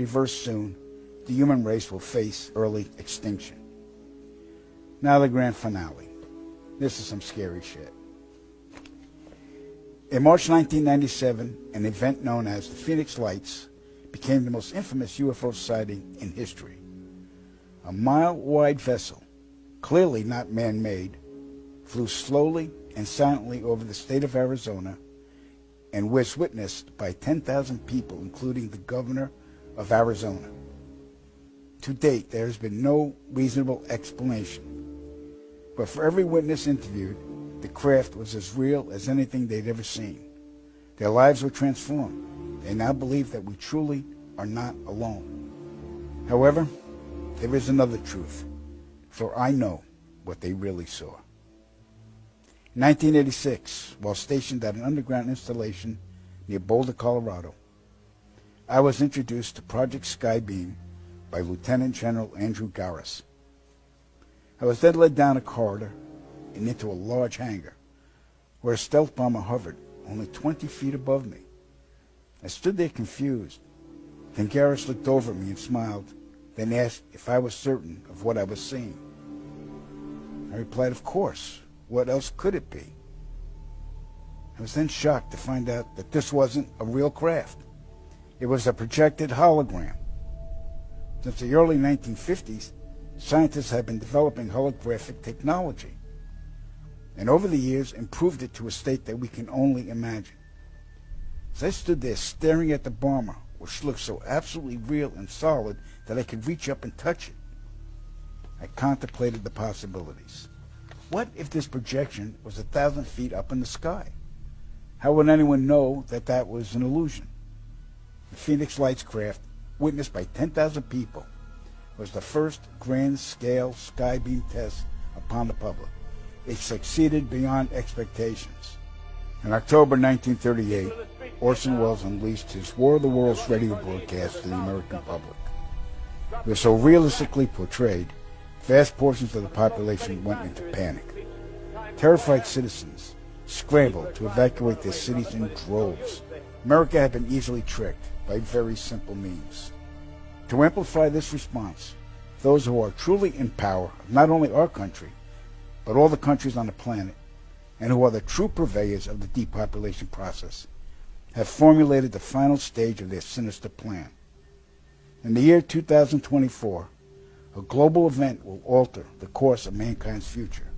reversed soon, the human race will face early extinction. Now the grand finale. This is some scary shit. In March 1997, an event known as the Phoenix Lights became the most infamous UFO sighting in history. A mile-wide vessel, clearly not man-made, flew slowly and silently over the state of Arizona and was witnessed by 10,000 people, including the governor of Arizona. To date, there has been no reasonable explanation. But for every witness interviewed, the craft was as real as anything they'd ever seen. Their lives were transformed. They now believe that we truly are not alone. However, there is another truth, for I know what they really saw. In 1986, while stationed at an underground installation near Boulder, Colorado, I was introduced to Project Skybeam by Lieutenant General Andrew Garris. I was then led down a corridor and into a large hangar, where a stealth bomber hovered only 20 feet above me. I stood there confused. Then Garris looked over at me and smiled, then asked if I was certain of what I was seeing. I replied, of course. What else could it be? I was then shocked to find out that this wasn't a real craft. It was a projected hologram. Since the early 1950s, scientists have been developing holographic technology, and over the years improved it to a state that we can only imagine. As I stood there staring at the bomber, which looked so absolutely real and solid that I could reach up and touch it, I contemplated the possibilities. What if this projection was 1,000 feet up in the sky? How would anyone know that that was an illusion? The Phoenix Lights craft, witnessed by 10,000 people, was the first grand-scale skybeam test upon the public. It succeeded beyond expectations. In October 1938, Orson Welles unleashed his War of the Worlds radio broadcast to the American public. It was so realistically portrayed, vast portions of the population went into panic. Terrified citizens scrambled to evacuate their cities in droves. America had been easily tricked by very simple means. To amplify this response, those who are truly in power of not only our country, but all the countries on the planet, and who are the true purveyors of the depopulation process, have formulated the final stage of their sinister plan. In the year 2024, a global event will alter the course of mankind's future.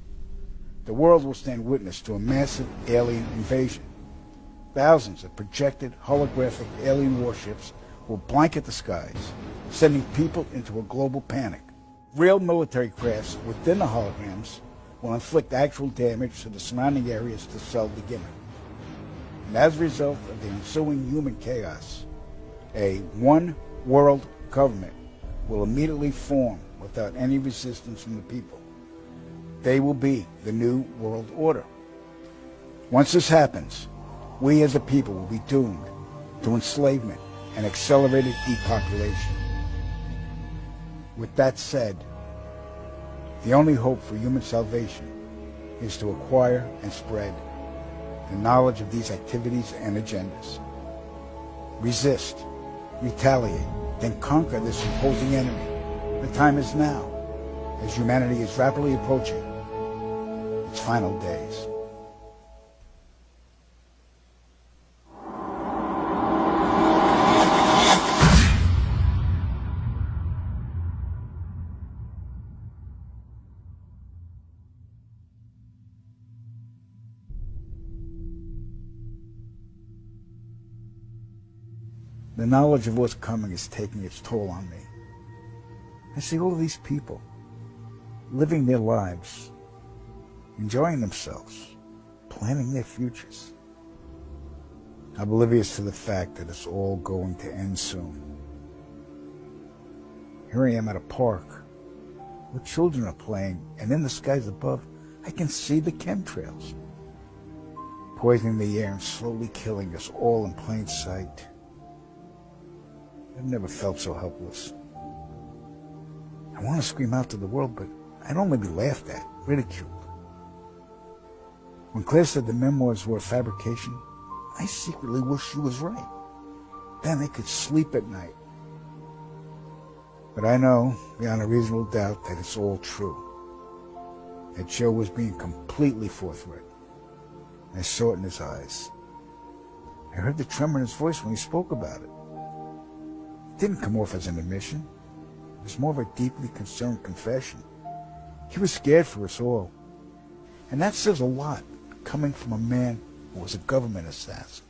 The world will stand witness to a massive alien invasion. Thousands of projected holographic alien warships will blanket the skies, sending people into a global panic. Real military crafts within the holograms will inflict actual damage to the surrounding areas to sell the gimmick. And as a result of the ensuing human chaos, a one-world government will immediately form without any resistance from the people. They will be the new world order. Once this happens, we as a people will be doomed to enslavement and accelerated depopulation. With that said, the only hope for human salvation is to acquire and spread the knowledge of these activities and agendas. Resist, retaliate, then conquer this imposing enemy. The time is now, as humanity is rapidly approaching its final days. The knowledge of what's coming is taking its toll on me. I see all of these people living their lives, enjoying themselves, planning their futures, oblivious to the fact that it's all going to end soon. Here I am at a park where children are playing, and in the skies above, I can see the chemtrails, poisoning the air and slowly killing us all in plain sight. I've never felt so helpless. I want to scream out to the world, but I'd only be laughed at, ridiculed. When Claire said the memoirs were a fabrication, I secretly wished she was right. Then I could sleep at night, But I know, beyond a reasonable doubt, that it's all true. That Joe was being completely forthright. I saw it in his eyes. I heard the tremor in his voice when he spoke about it. It didn't come off as an admission. It was more of a deeply concerned confession. He was scared for us all. And that says a lot, coming from a man who was a government assassin.